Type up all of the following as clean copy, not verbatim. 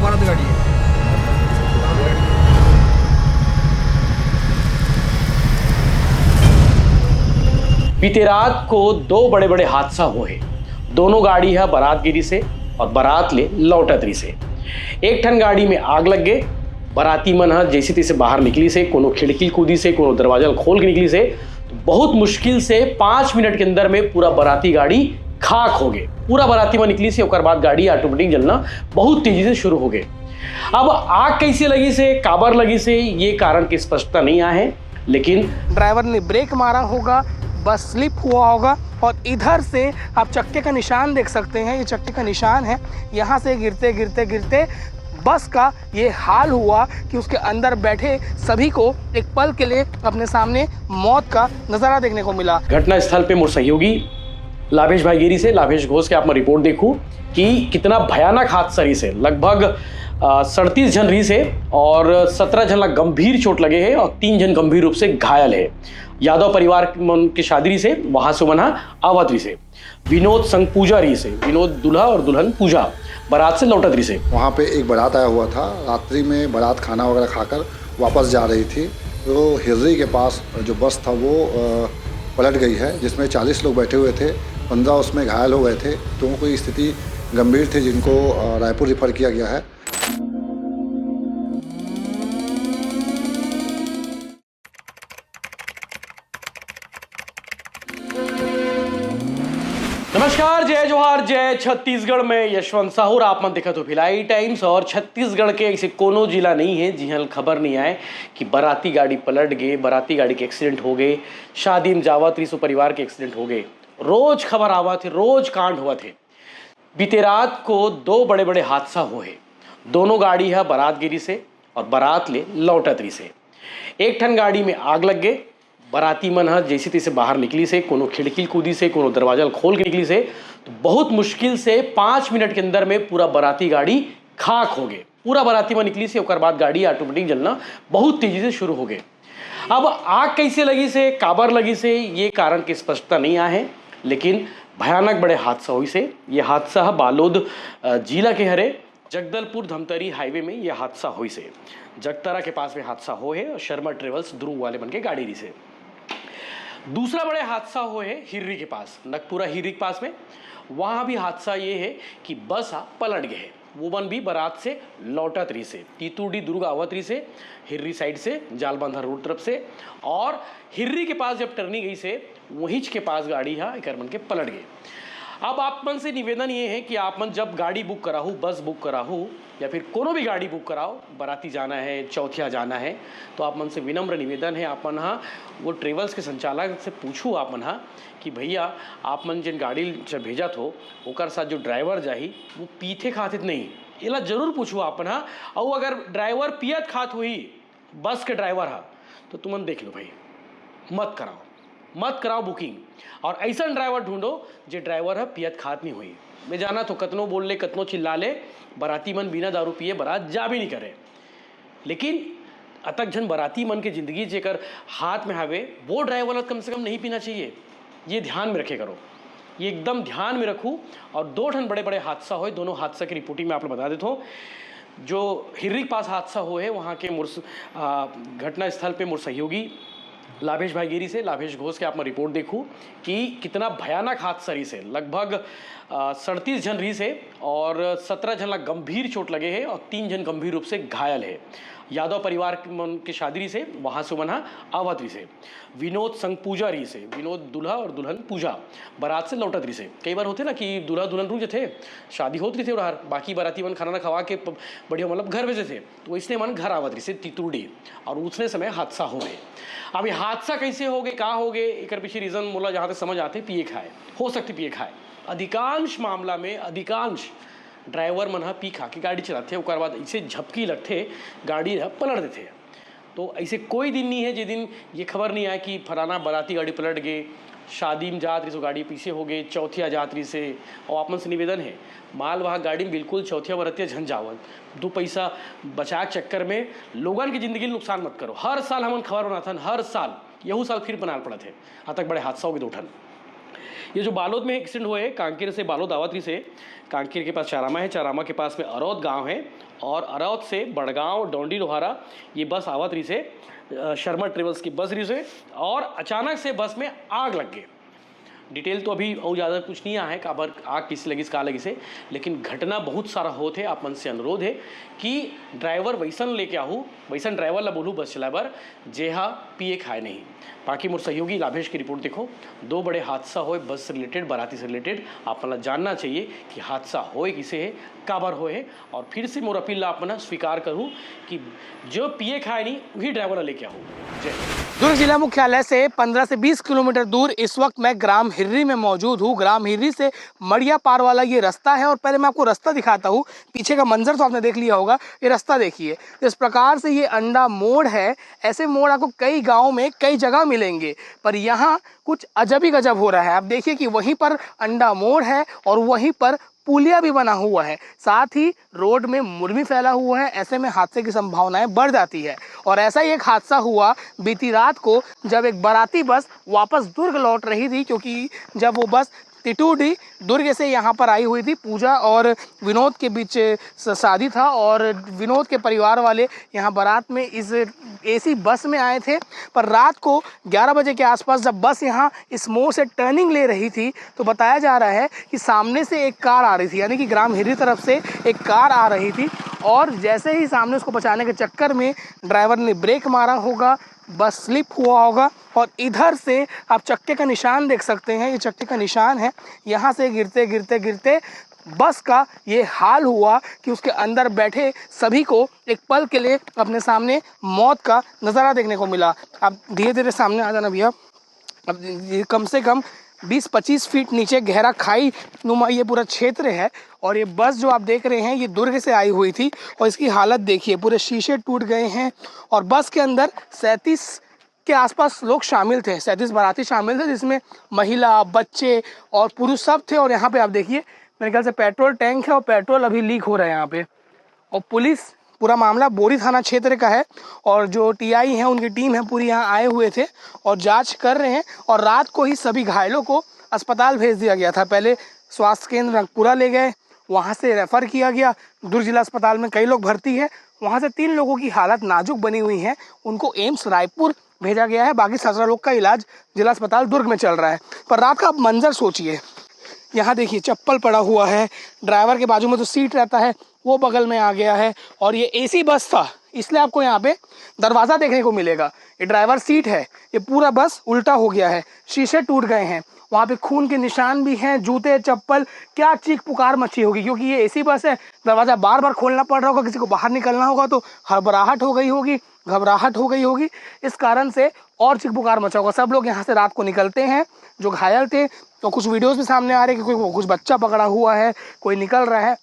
बारात गाड़ी है। बीते रात को दो बड़े बड़े हादसा हुए। दोनों गाड़ी है बारातगिरी से और बारात ले लौटतरी से। एक ठन गाड़ी में आग लग गए। बाराती मन है जैसे तैसे बाहर निकली से, कोनो खिड़की कूदी से, कोनो दरवाजा खोल के निकली से। तो बहुत मुश्किल से 5 मिनट के अंदर में पूरा बाराती गाड़ी खाक हो गए। पूरा बाराती में निकली से ओकर बाद गाड़ी ऑटोमेटिक जलना बहुत तेजी से शुरू हो गए। अब आग कैसे लगी से, काबर लगी से, ये कारण की स्पष्टता नहीं आया है, लेकिन ड्राइवर ने ब्रेक मारा होगा, बस स्लिप हुआ होगा। और इधर से आप चक्के का निशान देख सकते हैं, ये चक्के का निशान है। यहाँ से गिरते गिरते गिरते बस का ये हाल हुआ कि उसके अंदर बैठे सभी को एक पल के लिए अपने सामने मौत का नज़ारा देखने को मिला। घटना स्थल पे मोर सहयोगी लाभेश भाई गिरी से लाभेश घोष के आप मैं रिपोर्ट देखूं कि कितना भयानक हादसा रही से। लगभग 37 जन रही से और 17 जन ला गंभीर चोट लगे हैं और 3 जन गंभीर रूप से घायल है। यादव परिवार की शादी से वहां से मना आवत रही से। विनोद संग पूजा रही से, विनोद दूल्हा और दुल्हन पूजा बारात से लौटत रही से। वहाँ पे एक बारात आया हुआ था। रात्रि में बारात खाना वगैरह खाकर वापस जा रही थी, तो हिर्री के पास जो बस था वो पलट गई है, जिसमें 40 लोग बैठे हुए थे। 15 उसमें घायल हो गए थे, तो उनको स्थिति गंभीर थी, जिनको रायपुर रिफर किया गया है। नमस्कार, जय जोहार, जय छत्तीसगढ़ में यशवंत साहू। आप मन देखा तो भिलाई टाइम्स। और छत्तीसगढ़ के ऐसे कोनो जिला नहीं है जहाँ खबर नहीं आए कि बाराती गाड़ी पलट गए, बाराती गाड़ी के एक्सीडेंट हो गए, शादी में जावा 300 परिवार के एक्सीडेंट हो गए। रोज खबर आवा थे, रोज कांड हुआ थे। बीते रात को दो बड़े बड़े हादसा हुए। दोनों गाड़ी है बारातगिरी से और बारात ले लौटतरी से। एक ठन गाड़ी में आग लग गए। बाराती मन है जैसे तैसे बाहर निकली से, कोनो खिड़की कूदी से, कोनो दरवाजा खोल के निकली से। तो बहुत मुश्किल से 5 मिनट के अंदर में पूरा बाराती गाड़ी खाक हो गए। पूरा बाराती में निकली से ओकर बाद गाड़ी ऑटोमेटिक जलना बहुत तेजी से शुरू हो गए। अब आग कैसे लगी से, काबर लगी से, ये कारण की स्पष्टता नहीं आया है, लेकिन भयानक बड़े हादसा हुई से। ये हादसा है बालोद जिला के हरे जगदलपुर धमतरी हाईवे में ये हादसा हुई से। जगतारा के पास में हादसा हो है और शर्मा ट्रेवल्स ध्रुव वाले बन के गाड़ी रही से। दूसरा बड़े हादसा हुए है हिर्री के पास, नगपुरा हिर्री के पास में। वहां भी हादसा ये है कि बस पलट गए है। वो बन भी बारात से लौटत रही से, तीतुडी दुर्ग आवत रही से, हिर्री साइड से, जालबांधा रोड तरफ से। और हिर्री के पास जब टर्निंग गई से वहीं के पास गाड़ी है एक बन के पलट गए। अब आप मन से निवेदन ये है कि आप मन जब गाड़ी बुक कराहू, बस बुक कराहू या फिर कोनो भी गाड़ी बुक कराओ, बाराती जाना है, चौथिया जाना है, तो आप मन से विनम्र निवेदन है, आप मन हाँ वो ट्रेवल्स के संचालक से पूछू आप मन हाँ कि भैया आप मन जिन गाड़ी जब भेजत हो ओकर साथ जो ड्राइवर जाही वो पीते खातित नहीं, ये जरूर पूछू आप मन हाँ। और अगर ड्राइवर पियत खात हुई, बस के ड्राइवर हा, तो तुमन देख लो भाई, मत कराओ बुकिंग। और ऐसा ड्राइवर ढूंढो जो ड्राइवर है पियत खात नहीं हुई। मैं जाना तो कतनो बोल ले, कतनो चिल्ला ले, बाराती मन बिना दारू पिए बारात जा भी नहीं करे। लेकिन अतक जन बाराती मन के जिंदगी जेकर हाथ में हावे वो ड्राइवर कम से कम नहीं पीना चाहिए। ये ध्यान में रखे करो, ये एकदम ध्यान में रखूँ। और 2 ठन बड़े बड़े हादसा हुए, दोनों हादसा की रिपोर्टिंग में आप लोग बता देता हूँ। जो हिर्री के पास हादसा हुए है वहाँ के घटना स्थल पे मोर सहयोगी लाभेश भाई गिरी से लाभेश घोष के आप मैं रिपोर्ट देखूं कि कितना भयानक हादसा रही से। लगभग 37 जन रही से और 17 जन ला गंभीर चोट लगे हैं और 3 जन गंभीर रूप से घायल है। यादव परिवार की शादी से वहां से मना आवत रही से। विनोद संग पूजा रही से, विनोद दूल्हा और दुल्हन पूजा बारात से लौटत रही से। कई बार होते ना कि दूल्हा दुल्हन रुक थे, शादी होती रही थे उड़ार, बाकी बाराती मन खाना ना खवा के बढ़िया मतलब घर भेजे थे, तो इसने मन घर आवत रही से तीतुरडी, और उसने समय हादसा हो गए। अब ये हादसा कैसे हो गए, कहाँ हो गए, एक पीछे रीजन बोला जहाँ तक समझ आते पिए खाए, हो सकती पिए खाए। अधिकांश मामला में अधिकांश ड्राइवर मन पी खा के गाड़ी चलाते, उसके बाद ऐसे झपकी लगते गाड़ी पलट देते। तो ऐसे कोई दिन नहीं है जिस दिन ये खबर नहीं आए कि फलाना बाराती गाड़ी पलट गए, शादी में जात रही सो गाड़ी पीछे हो गए, चौथिया जात रही से। और आप मन से निवेदन है मालवाहक गाड़ी में बिल्कुल चौथिया बरतिया झन जावत, 2 पैसा बचा के चक्कर में लोगन की जिंदगी नुकसान मत करो। हर साल हमन खबर बनाथन, हर साल, यहू साल फिर बनाल पड़त है। आज तक बड़े हादसा हो गए 2 ठन। ये जो बालोद में एक्सीडेंट हुए हैं, कांकेर से बालोद आवात्री से, कांकेर के पास चारामा है, चारामा के पास में अरौद गांव है और अरौद से बड़गांव डोंडी लोहारा ये बस आवात्री से शर्मा ट्रेवल्स की बस रही से और अचानक से बस में आग लग गई। डिटेल तो अभी और ज़्यादा कुछ नहीं आया है काबर आग किसी लगी का लगी से, लेकिन घटना बहुत सारा होते है। आप मन से अनुरोध है कि ड्राइवर वैसन लेके आहू, वैसन ड्राइवर ला बोलूँ बस चलाबर जेहा पिए खाए नहीं। बाकी मोर सहयोगी लाभेश की रिपोर्ट देखो, 2 बड़े हादसा होए बस से रिलेटेड, बाराती से रिलेटेड। आप मन जानना चाहिए कि हादसा होए किसे है, काबर होए है, और फिर से मोर अपील आप मन स्वीकार करूँ कि जो पिए खाए नहीं वही ड्राइवर ला लेके आहू। जय दुर्ग जिला मुख्यालय से 15 से 20 किलोमीटर दूर इस वक्त मैं ग्राम हिर्री में मौजूद हूँ। ग्राम हिर्री से मड़िया पार वाला ये रास्ता है और पहले मैं आपको रास्ता दिखाता हूँ। पीछे का मंजर तो आपने देख लिया होगा, ये रास्ता देखिए। इस प्रकार से ये अंडा मोड़ है। ऐसे मोड़ आपको कई गाँव में कई जगह मिलेंगे, पर यहाँ कुछ अजब ही गजब हो रहा है। आप देखिए कि वहीं पर अंडा मोड़ है और वहीं पर पुलिया भी बना हुआ है, साथ ही रोड में मुर्गी फैला हुआ है। ऐसे में हादसे की संभावनाएं बढ़ जाती है। और ऐसा ही एक हादसा हुआ बीती रात को, जब एक बाराती बस वापस दुर्ग लौट रही थी, क्योंकि जब वो बस टिटूडी दुर्ग से यहाँ पर आई हुई थी। पूजा और विनोद के बीच शादी था और विनोद के परिवार वाले यहाँ बारात में इस एसी बस में आए थे। पर रात को 11 बजे के आसपास जब बस यहाँ इस मोड़ से टर्निंग ले रही थी तो बताया जा रहा है कि सामने से एक कार आ रही थी, यानी कि ग्राम हिर्री तरफ से एक कार आ रही थी और जैसे ही सामने उसको बचाने के चक्कर में ड्राइवर ने ब्रेक मारा होगा, बस स्लिप हुआ होगा और इधर से आप चक्के का निशान देख सकते हैं। ये चक्के का निशान है। यहाँ से गिरते गिरते गिरते बस का ये हाल हुआ कि उसके अंदर बैठे सभी को एक पल के लिए अपने सामने मौत का नज़ारा देखने को मिला। आप धीरे धीरे सामने आ जाना भैया। अब ये कम से कम 20-25 फीट नीचे गहरा खाई नुमा ये पूरा क्षेत्र है और ये बस जो आप देख रहे हैं ये दुर्ग से आई हुई थी और इसकी हालत देखिए, पूरे शीशे टूट गए हैं। और बस के अंदर 37 के आसपास लोग शामिल थे, 37 बाराती शामिल थे, जिसमें महिला, बच्चे और पुरुष सब थे। और यहाँ पे आप देखिए मेरे ख्याल से पेट्रोल टैंक है और पेट्रोल अभी लीक हो रहा है यहाँ पे। और पुलिस, पूरा मामला बोरी थाना क्षेत्र का है और जो टीआई है उनकी टीम है पूरी यहाँ आए हुए थे और जांच कर रहे हैं। और रात को ही सभी घायलों को अस्पताल भेज दिया गया था। पहले स्वास्थ्य केंद्र रंगपुरा ले गए, वहाँ से रेफ़र किया गया। दुर्ग जिला अस्पताल में कई लोग भर्ती है, वहाँ से 3 लोगों की हालत नाजुक बनी हुई है, उनको एम्स रायपुर भेजा गया है। बाकी 17 लोग का इलाज जिला अस्पताल दुर्ग में चल रहा है। पर रात का आप मंजर सोचिए, यहाँ देखिए चप्पल पड़ा हुआ है, ड्राइवर के बाजू में तो सीट रहता है वो बगल में आ गया है और ये एसी बस था, इसलिए आपको यहाँ पे दरवाज़ा देखने को मिलेगा। ये ड्राइवर सीट है, ये पूरा बस उल्टा हो गया है, शीशे टूट गए हैं, वहाँ पे खून के निशान भी हैं, जूते चप्पल, क्या चीख पुकार मची होगी, क्योंकि ये एसी बस है, दरवाज़ा बार बार खोलना पड़ रहा होगा, किसी को बाहर निकलना होगा तो हड़बड़ाहट हो गई होगी, घबराहट हो गई होगी, इस कारण से और चीख पुकार मचा होगा। सब लोग यहाँ से रात को निकलते हैं जो घायल थे। तो कुछ वीडियोस भी सामने आ रहे हैं कि कोई कुछ बच्चा पकड़ा हुआ है, कोई निकल रहा है,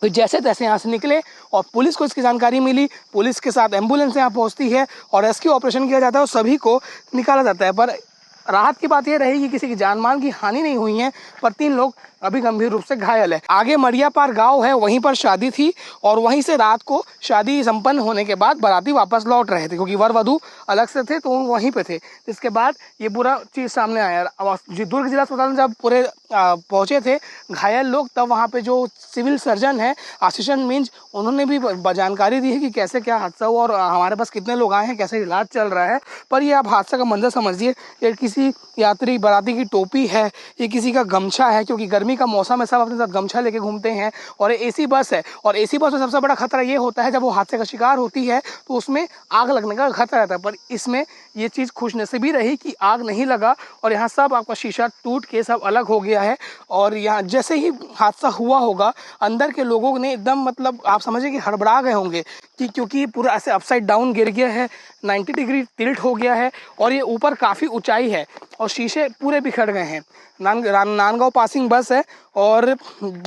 तो जैसे तैसे यहाँ से निकले और पुलिस को इसकी जानकारी मिली। पुलिस के साथ एम्बुलेंस यहाँ पहुँचती है और रेस्क्यू ऑपरेशन किया जाता है और सभी को निकाला जाता है। पर राहत की बात यह रही कि किसी की जान माल की हानि नहीं हुई है, पर 3 लोग अभी गंभीर रूप से घायल है। आगे मड़िया पार गांव है, वहीं पर शादी थी और वहीं से रात को शादी संपन्न होने के बाद बाराती वापस लौट रहे थे, क्योंकि वर वधू अलग से थे तो वहीं पे थे। इसके बाद ये पूरा चीज़ सामने आया। दुर्ग जिला अस्पताल में जब पूरे पहुँचे थे घायल लोग, तब वहाँ पे जो सिविल सर्जन है आशीषन मिंज, उन्होंने भी जानकारी दी है कि कैसे क्या हादसा हुआ और हमारे पास कितने लोग आए हैं, कैसे इलाज चल रहा है। पर ये आप हादसा का मंजर समझिए, ये किसी यात्री बाराती की टोपी है, ये किसी का गमछा है, क्योंकि गर्मी का मौसम है, सब अपने साथ गमछा लेके घूमते हैं। और एसी बस है और एसी बस में सबसे बड़ा खतरा ये होता है जब वो हादसे का शिकार होती है तो उसमें आग लगने का खतरा रहता है। पर इसमें ये चीज़ खुशनसीबी रही कि आग नहीं लगा और यहाँ सब आपका शीशा टूट के सब अलग हो गया है। और यहाँ जैसे ही हादसा हुआ होगा अंदर के लोगों ने एकदम मतलब आप समझिए कि हड़बड़ा गए होंगे कि क्योंकि पूरा ऐसे अपसाइड डाउन गिर गया है, 90 डिग्री टिल्ट हो गया है और ये ऊपर काफ़ी ऊंचाई है और शीशे पूरे बिखर गए हैं। नांदगांव पासिंग बस है और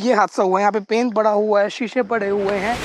ये हादसा हुआ है। यहाँ पे पेन पड़ा हुआ है, शीशे पड़े हुए हैं।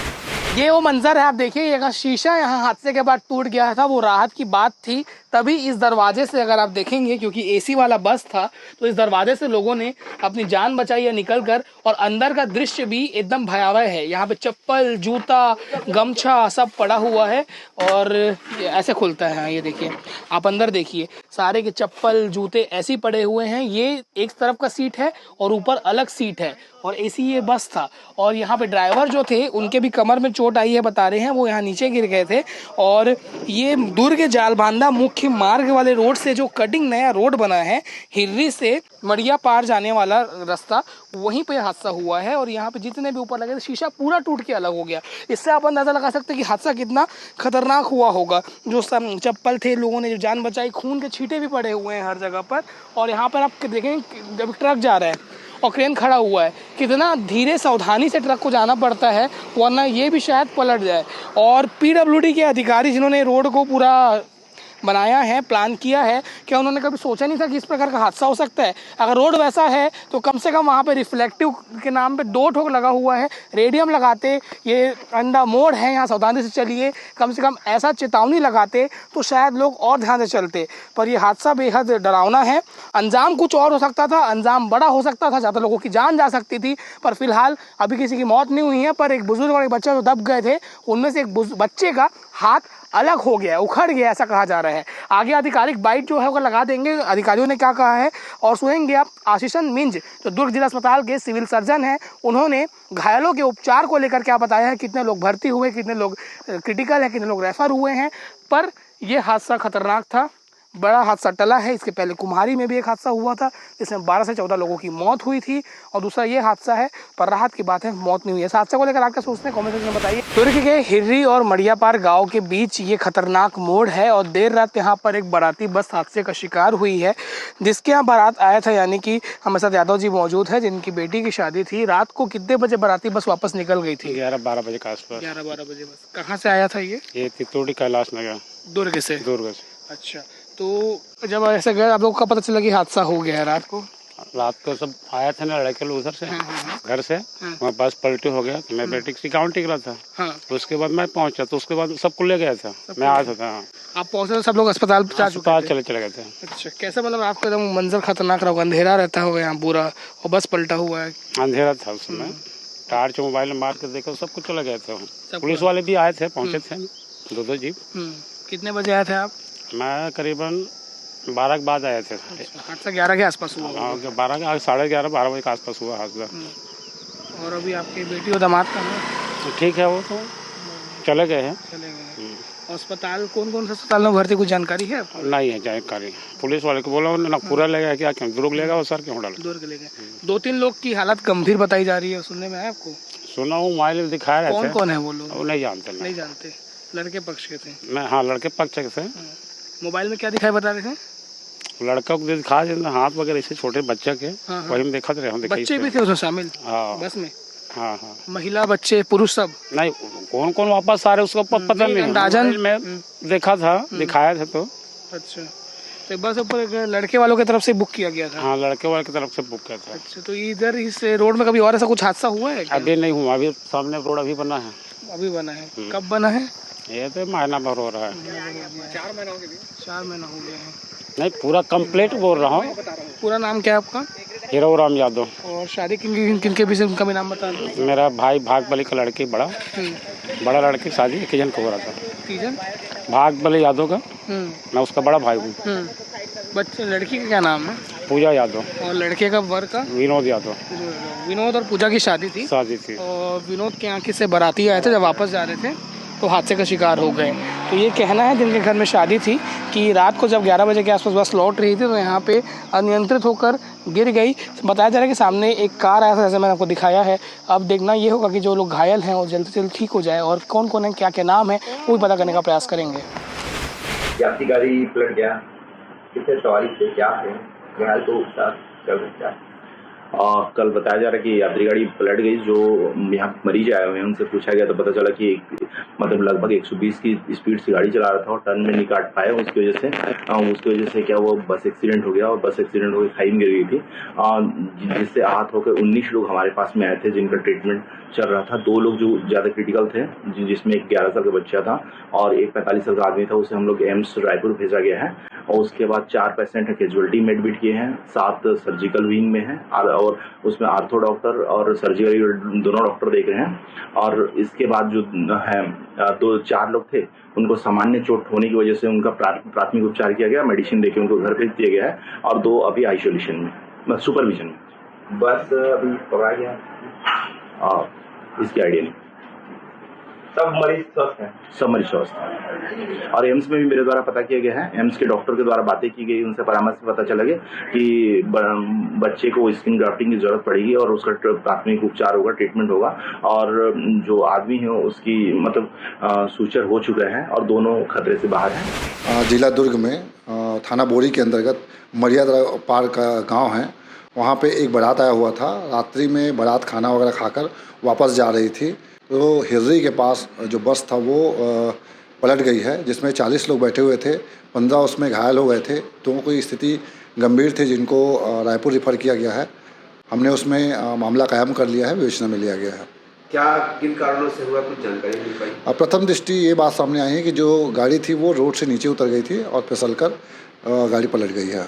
ये वो मंजर है, आप देखिए। अगर शीशा यहाँ हादसे के बाद टूट गया था वो राहत की बात थी, तभी इस दरवाजे से अगर आप देखेंगे, क्योंकि एसी वाला बस था, तो इस दरवाजे से लोगों ने अपनी जान बचाई है निकल कर। और अंदर का दृश्य भी एकदम भयावह है। यहाँ पे चप्पल, जूता, गमछा सब पड़ा हुआ है और ये ऐसे खुलता है। ये देखिए, आप अंदर देखिए, सारे के चप्पल, जूते ऐसे ही पड़े हुए हैं। ये एक तरफ का सीट है और ऊपर अलग सीट है और एसी ये बस था। और यहाँ पे ड्राइवर जो थे उनके भी कमर में चोट आई है, बता रहे हैं, वो यहाँ नीचे गिर गए थे। और ये दुर्ग जालबांधा मुख्य मार्ग वाले रोड से जो कटिंग नया रोड बना है, हिर्री से मड़िया पार जाने वाला रास्ता, वहीं पे हादसा हुआ है। और यहाँ पे जितने भी ऊपर लगे थे, शीशा पूरा टूट के अलग हो गया। इससे आप अंदाजा लगा सकते हैं कि हादसा कितना खतरनाक हुआ होगा। जो सब चप्पल थे, लोगों ने जो जान बचाई, खून के छींटे भी पड़े हुए हैं हर जगह पर। और यहाँ पर आप देखेंगे, जब ट्रक जा रहा है और क्रेन खड़ा हुआ है, कितना धीरे सावधानी से ट्रक को जाना पड़ता है, वरना ये भी शायद पलट जाए। और पीडब्ल्यूडी के अधिकारी जिन्होंने रोड को पूरा बनाया है, प्लान किया है, क्या उन्होंने कभी सोचा नहीं था कि इस प्रकार का हादसा हो सकता है? अगर रोड वैसा है तो कम से कम वहाँ पे रिफ्लेक्टिव के नाम पे 2 ठोक लगा हुआ है, रेडियम लगाते, ये अंडा मोड़ है, यहाँ सावधानी से चलिए, कम से कम ऐसा चेतावनी लगाते तो शायद लोग और ध्यान से चलते। पर यह हादसा बेहद डरावना है। अंजाम कुछ और हो सकता था, अंजाम बड़ा हो सकता था, ज़्यादा लोगों की जान जा सकती थी। पर फिलहाल अभी किसी की मौत नहीं हुई है। पर एक बुजुर्ग और एक बच्चा जो दब गए थे, उनमें से एक बच्चे का हाथ अलग हो गया, उखड़ गया, ऐसा कहा जा रहा है। आगे आधिकारिक बाइट जो है वो लगा देंगे, अधिकारियों ने क्या कहा है। और सुनेंगे आप आशीषन मिंज जो दुर्ग जिला अस्पताल के सिविल सर्जन हैं, उन्होंने घायलों के उपचार को लेकर क्या बताया है, कितने लोग भर्ती हुए, कितने लोग क्रिटिकल है, कितने लोग रेफर हुए हैं। पर यह हादसा खतरनाक था, बड़ा हादसा टला है। इसके पहले कुम्हारी में भी एक हादसा हुआ था जिसमें 12 से 14 लोगों की मौत हुई थी, और दूसरा ये हादसा है। पर राहत की बात है, मौत नहीं हुई है। इस हादसे को लेकर आप क्या सोचते हैं, कमेंट सेक्शन में बताइए। दुर्ग के हिर्री और मड़ियापार गांव के बीच ये खतरनाक मोड़ है और देर रात यहाँ पर एक बाराती बस हादसे का शिकार हुई है, जिसके यहाँ बारात आया था। यानी कि हमारे साथ यादव जी मौजूद है, जिनकी बेटी की शादी थी। रात को कितने बजे बाराती बस वापस निकल गई थी? 11-12 बजे के आसपास। 11-12 बजे बस। कहाँ से आया था ये? तितोड़ी कैलाश नगर, दुर्ग से। दुर्ग से। अच्छा, तो जब ऐसे गए, आप लोग का पता चला कि हादसा हो गया है रात को? रात को सब आया था ना लड़के लोग उधर से, घर से, वहाँ बस पलटी हो गया। तो मैं बेटी की गाँव टिक रहा था। हाँ। उसके बाद मैं पहुंचा, तो उसके बाद सबको ले गया था, मैं आया था। आप पहुंचे तो सब लोग अस्पताल चले गए थे। अच्छा, कैसा मतलब आपको एकदम मंजर खतरनाक रहा? अंधेरा रहता होगा यहाँ पूरा और बस पलटा हुआ है। अंधेरा था उस समय, टार्च मोबाइल मार के देखो, सब कुछ चले गए थे। पुलिस वाले भी आए थे, पहुंचे थे 2 जीप। कितने बजे आए थे आप? मैं करीबन 12 के बाद आए थे। हादसा 11 के आसपास हुआ? हाँ, 12 के 11:30-12 बजे के आसपास हुआ हादसा। और अभी आपकी बेटी और दामाद का है? ठीक है, वो तो चले गए हैं। अस्पताल कौन से अस्पताल में भर्ती, कुछ जानकारी है? नहीं है जानकारी। पुलिस वाले को बोला ना, पूरा ले गया, क्या क्यों दुर्ग लेगा वो सर क्यों डाल? दुर्ग ले गए। 2-3 लोग की हालत गंभीर बताई जा रही है, सुनने में आया आपको? सुना हूँ, मोबाइल दिखाया रहे थे। कौन है वो लोग? वो नहीं जानते। नहीं जानते। लड़के पक्ष के थे? मैं, हाँ, लड़के पक्ष के थे। मोबाइल में क्या दिखाई बता रहे थे? लड़का को दिखा हाथ वगैरह ऐसे छोटे बच्चे के, वही में देखा रहे। बच्चे भी थे उसमें शामिल? हाँ, बस में। हाँ हाँ, महिला, बच्चे, पुरुष सब? नहीं, कौन वापस आ रहे उसको पता नहीं। अंदाजन में देखा था, दिखाया था। तो अच्छा, तो बस ऊपर लड़के वालों की तरफ से बुक किया गया था? हाँ, लड़के वाले की तरफ से बुक किया था। अच्छा, तो इधर इस रोड में कभी और ऐसा कुछ हादसा हुआ है? अभी नहीं हुआ, अभी सामने रोड अभी बना है। अभी बना है? कब बना है? ये तो महीना भर हो रहा है। 4 महीना हो गया है। नहीं, पूरा कंप्लीट बोल रहा हूँ। पूरा नाम क्या है आपका? हीरो राम यादव। और शादी किनके भी से, उनका भी नाम बता दो। मेरा भाई भागबली का लड़की, बड़ा लड़की शादी 1 जन को हो रहा था। 3 जन? भागबली यादव का, मैं उसका बड़ा भाई हूँ। बच्चे, लड़की का क्या नाम है? पूजा यादव। और लड़के का, वर का? विनोद यादव। विनोद और पूजा की शादी थी? और विनोद के यहाँ किसी बाराती आए थे, जब वापस जा रहे थे तो हादसे का शिकार हो गए। तो ये कहना है जिनके घर में शादी थी कि रात को जब 11 बजे के आसपास बस लौट रही थी तो यहाँ पे अनियंत्रित होकर गिर गई। बताया जा रहा है कि सामने एक कार आया था, जैसे मैंने आपको दिखाया है। अब देखना ये होगा कि जो लोग घायल हैं वो जल्द से जल्द ठीक हो जाए, और कौन कौन है, क्या क्या नाम है, वो भी पता करने का प्रयास करेंगे। यात्री गाड़ी पलट गया, कितने सवारी थे, क्या थे, घायल को उपचार चल रहा है। कल बताया जा रहा है कि यात्री गाड़ी पलट गई। जो यहाँ मरीज आए हुए हैं उनसे पूछा गया तो पता चला कि मतलब लगभग 120 की स्पीड से गाड़ी चला रहा था और टर्न में नहीं काट पाया। उसकी वजह से क्या वो बस एक्सीडेंट हो गया और बस एक्सीडेंट होकर खाई में गिर गई थी, जिससे आहत होकर 19 लोग हमारे पास में आए थे जिनका ट्रीटमेंट चल रहा था। 2 लोग जो ज़्यादा क्रिटिकल थे, जिसमें एक 11 साल का बच्चा था और एक 45 साल का आदमी था, उसे हम लोग एम्स रायपुर भेजा गया है। और उसके बाद 4 पेशेंट कैजुअलिटी में एडमिट किए हैं, 7 सर्जिकल विंग में हैं और उसमें आर्थो डॉक्टर और सर्जिकल दोनों डॉक्टर देख रहे हैं। और इसके बाद जो है 4 लोग थे उनको सामान्य चोट होने की वजह से उनका प्राथमिक उपचार किया गया, मेडिसिन देके उनको घर भेज दिया गया है और 2 अभी आइसोलेशन में, सुपरविजन में। बस अभी पकड़ा गया और इसकी आइडिया नहीं। सब मरीज स्वस्थ हैं। सब मरीज स्वस्थ हैं और एम्स में भी मेरे द्वारा पता किया गया है। एम्स के डॉक्टर के द्वारा बातें की गई, उनसे परामर्श से पता चला गया कि बच्चे को स्किन ग्राफ्टिंग की जरूरत पड़ेगी और उसका प्राथमिक उपचार होगा, ट्रीटमेंट होगा। और जो आदमी है उसकी मतलब सूचर हो चुका है और दोनों खतरे से बाहर हैं। जिला दुर्ग में थाना बोरी के अंतर्गत मरियादा पार का गाँव है, वहाँ पे एक बारात आया हुआ था। रात्रि में बारात खाना वगैरह खाकर वापस जा रही थी, तो हिर्री के पास जो बस था वो पलट गई है, जिसमें 40 लोग बैठे हुए थे, 15 उसमें घायल हो गए थे। तो की स्थिति गंभीर थी, जिनको रायपुर रिफ़र किया गया है। हमने उसमें मामला कायम कर लिया है, विवेचना में लिया गया है। क्या किन कारणों से हुआ, कुछ जानकारी मिल पाई? प्रथम दृष्टि ये बात सामने आई है कि जो गाड़ी थी वो रोड से नीचे उतर गई थी और फिसलकर गाड़ी पलट गई है।